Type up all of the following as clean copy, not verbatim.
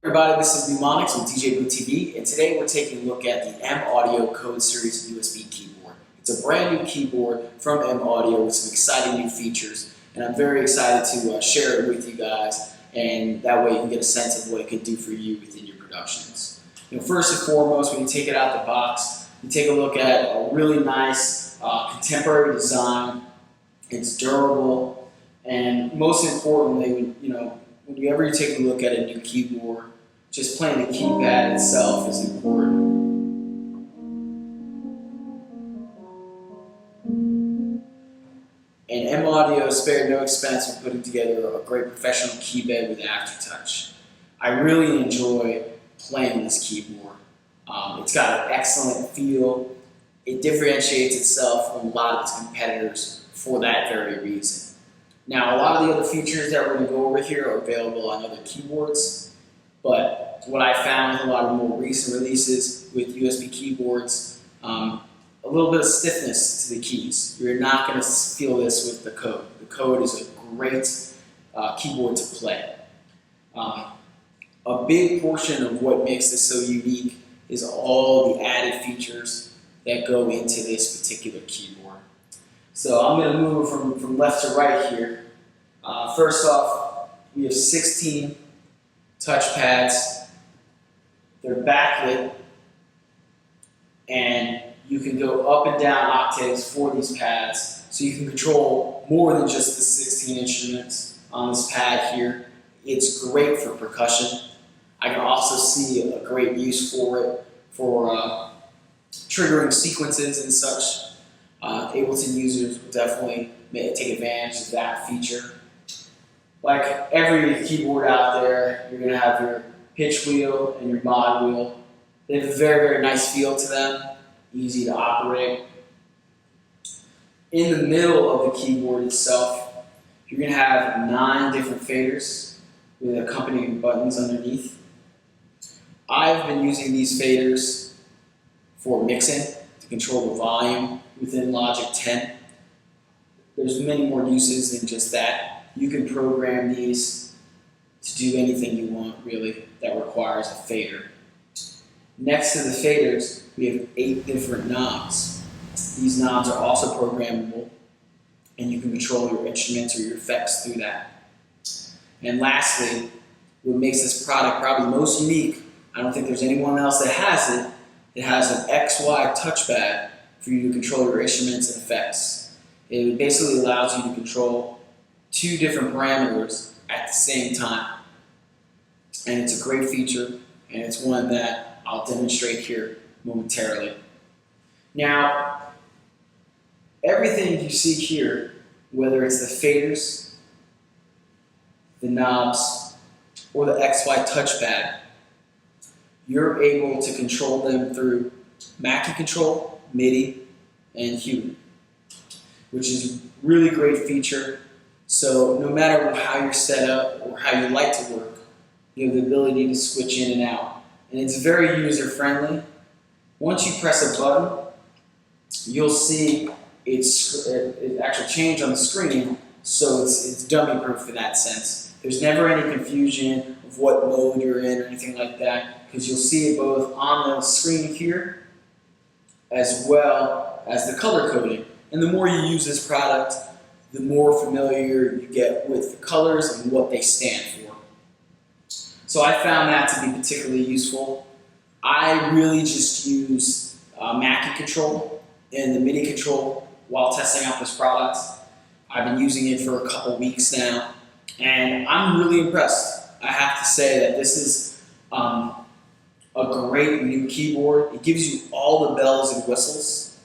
Everybody, this is Mnemonics with DJ Boot TV, and today we're taking a look at the M Audio Code Series USB keyboard. It's a brand new keyboard from M Audio with some exciting new features, and I'm very excited to share it with you guys, and that way you can get a sense of what it could do for you within your productions. First and foremost, when you take it out the box, you take a look at a really nice contemporary design. It's durable, and most importantly, whenever you take a look at a new keyboard, just playing the keypad itself is important. And M Audio spared no expense in putting together a great professional keybed with aftertouch. I really enjoy playing this keyboard. It's got an excellent feel. It differentiates itself from a lot of its competitors for that very reason. Now, a lot of the other features that we're going to go over here are available on other keyboards, but what I found with a lot of more recent releases with USB keyboards, a little bit of stiffness to the keys. You're not going to feel this with the Code. The Code is a great keyboard to play. A big portion of what makes this so unique is all the added features that go into this particular keyboard. So I'm going to move from left to right here. First off, we have 16 touchpads. They're backlit, and you can go up and down octaves for these pads, so you can control more than just the 16 instruments on this pad here. It's great for percussion. I can also see a great use for it for triggering sequences and such. Ableton users will definitely take advantage of that feature. Like every keyboard out there, you're going to have your pitch wheel and your mod wheel. They have a very, very nice feel to them, easy to operate. In the middle of the keyboard itself, you're going to have 9 different faders with accompanying buttons underneath. I've been using these faders for mixing to control the volume within Logic 10. There's many more uses than just that. You can program these to do anything you want, really, that requires a fader. Next to the faders, we have 8 different knobs. These knobs are also programmable, and you can control your instruments or your effects through that. And lastly, what makes this product probably most unique, I don't think there's anyone else that has it, it has an XY touchpad for you to control your instruments and effects. It basically allows you to control 2 different parameters at the same time. And it's a great feature, and it's one that I'll demonstrate here momentarily. Now, everything you see here, whether it's the faders, the knobs, or the XY touchpad, you're able to control them through Mackie control, MIDI, and human, which is a really great feature. So no matter how you're set up or how you like to work, you have the ability to switch in and out. And it's very user-friendly. Once you press a button, you'll see it actually change on the screen, so it's dummy-proof in that sense. There's never any confusion of what mode you're in or anything like that, because you'll see it both on the screen here as well as the color coding. And the more you use this product, the more familiar you get with the colors and what they stand for. So I found that to be particularly useful. I really just use Mackie control and the MIDI control while testing out this product. I've been using it for a couple weeks now, and I'm really impressed. I have to say that this is a great new keyboard. It gives you all the bells and whistles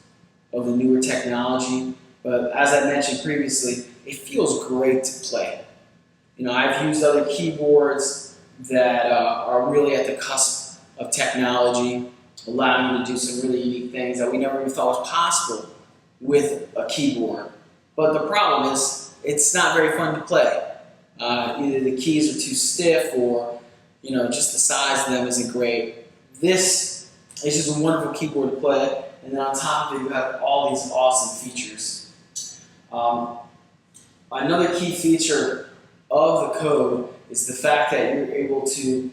of the newer technology, but as I mentioned previously, it feels great to play. I've used other keyboards that are really at the cusp of technology, allowing you to do some really unique things that we never even thought was possible with a keyboard. But the problem is, it's not very fun to play. Either the keys are too stiff or just the size of them isn't great. This is just a wonderful keyboard to play, and then on top of it you have all these awesome features. Another key feature of the Code is the fact that you're able to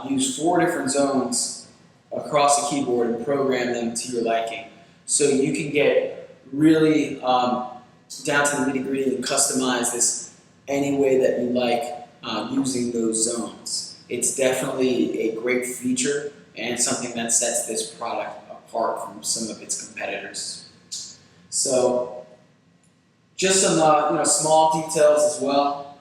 use 4 different zones across the keyboard and program them to your liking. So you can get really down to the nitty-gritty and customize this any way that you like using those zones. It's definitely a great feature and something that sets this product apart from some of its competitors. So just some small details as well.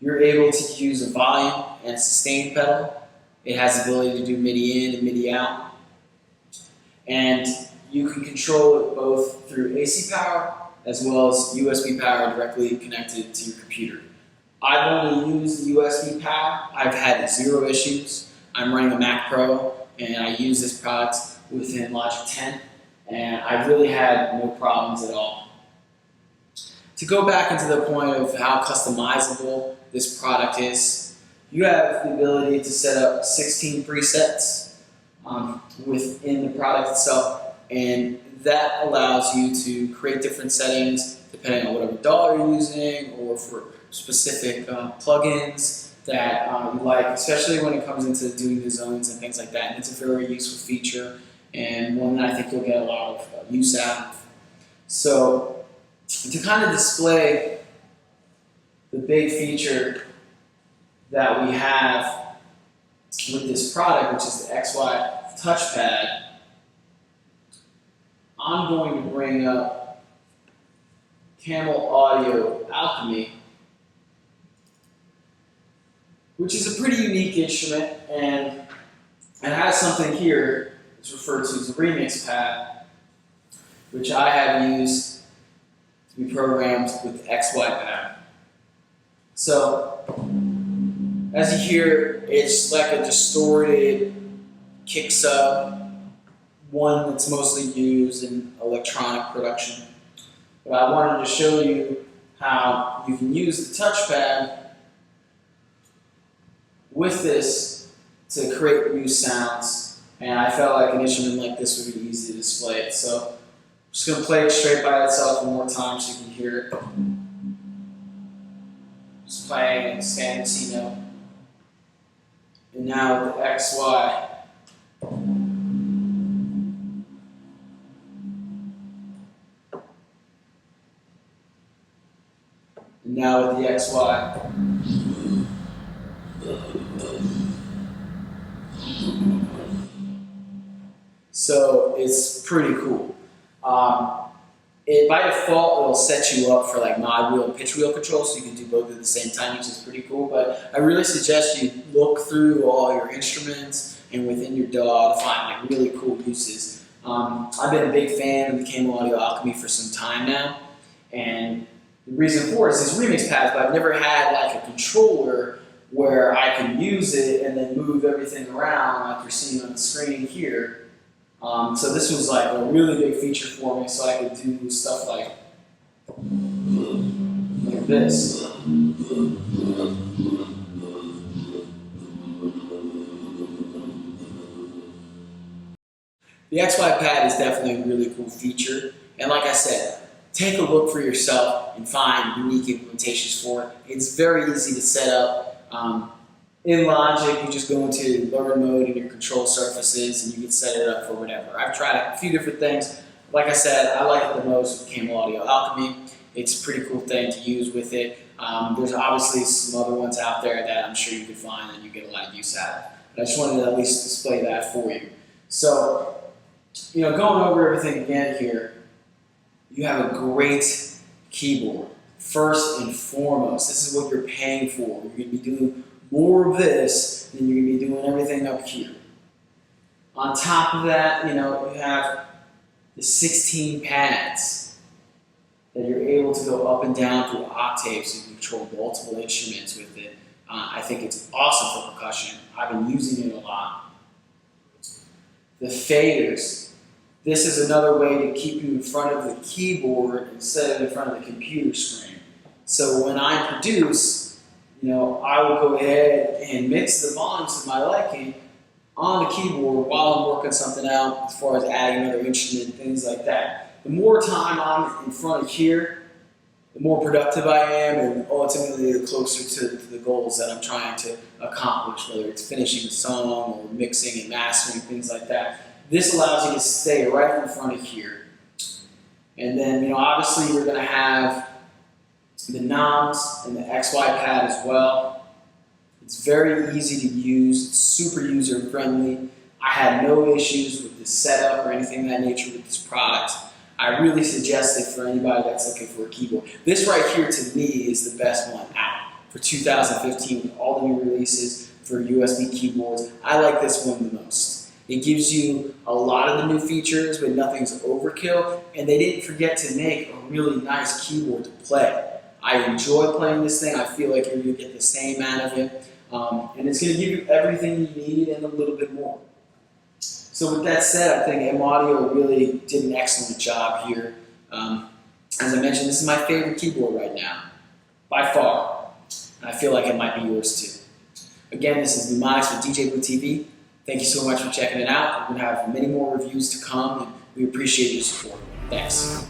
You're able to use a volume and sustain pedal. It has the ability to do MIDI in and MIDI out. And you can control it both through AC power as well as USB power directly connected to your computer. I've only used the USB power. I've had 0 issues. I'm running a Mac Pro and I use this product within Logic 10 and I've really had no problems at all. To go back into the point of how customizable this product is, you have the ability to set up 16 presets within the product itself, and that allows you to create different settings depending on whatever DAW you're using or for specific plugins that you like, especially when it comes into doing the zones and things like that. And it's a very useful feature and one that I think you'll get a lot of use out of. So to kind of display the big feature that we have with this product, which is the XY Touchpad, I'm going to bring up Camel Audio Alchemy, which is a pretty unique instrument, and it has something here that's referred to as a remix pad, which I have used to be programmed with the XY pad. So, as you hear, it's like a distorted kick sub, one that's mostly used in electronic production. But I wanted to show you how you can use the touchpad with this to create new sounds. And I felt like an instrument like this would be easy to display it. So I'm just going to play it straight by itself one more time so you can hear it. Just playing a standard C note. And now with the XY. And now with the XY. So it's pretty cool. By default, it'll set you up for like mod wheel and pitch wheel control, so you can do both at the same time, which is pretty cool. But I really suggest you look through all your instruments and within your DAW to find like really cool uses. I've been a big fan of the Camel Audio Alchemy for some time now, and the reason for it is these remix pads, but I've never had like a controller where I can use it and then move everything around like you're seeing on the screen here. So this was like a really big feature for me, so I could do stuff like this. The XY pad is definitely a really cool feature, and like I said, take a look for yourself and find unique implementations for it. It's very easy to set up. In Logic, you just go into learn mode in your control surfaces and you can set it up for whatever. I've tried a few different things. Like I said, I like it the most with Camel Audio Alchemy. It's a pretty cool thing to use with it. There's obviously some other ones out there that I'm sure you could find and you get a lot of use out of. But I just wanted to at least display that for you. So, going over everything again here, you have a great keyboard. First and foremost, this is what you're paying for. You're going to be doing more of this than you're going to be doing everything up here. On top of that, you have the 16 pads that you're able to go up and down through octaves so you can control multiple instruments with it. I think it's awesome for percussion. I've been using it a lot. The faders. This is another way to keep you in front of the keyboard instead of in front of the computer screen. So when I produce, I will go ahead and mix the volumes to my liking on the keyboard while I'm working something out as far as adding another instrument, things like that. The more time I'm in front of here, the more productive I am, and ultimately the closer to the goals that I'm trying to accomplish, whether it's finishing a song or mixing and mastering, things like that. This allows you to stay right in front of here. And then, obviously you're going to have the noms and the XY pad as well. It's very easy to use, it's super user friendly. I had no issues with the setup or anything of that nature with this product. I really suggest it for anybody that's looking for a keyboard. This right here to me is the best one out for 2015 with all the new releases for USB keyboards. I like this one the most. It gives you a lot of the new features, but nothing's overkill, and they didn't forget to make a really nice keyboard to play. I enjoy playing this thing. I feel like you're going to get the same out of it, and it's going to give you everything you need and a little bit more. So with that said, I think M Audio really did an excellent job here. As I mentioned, this is my favorite keyboard right now, by far. And I feel like it might be yours too. Again, this is Mnemonics for DJ Blue TV. Thank you so much for checking it out. We're going to have many more reviews to come, and we appreciate your support. Thanks.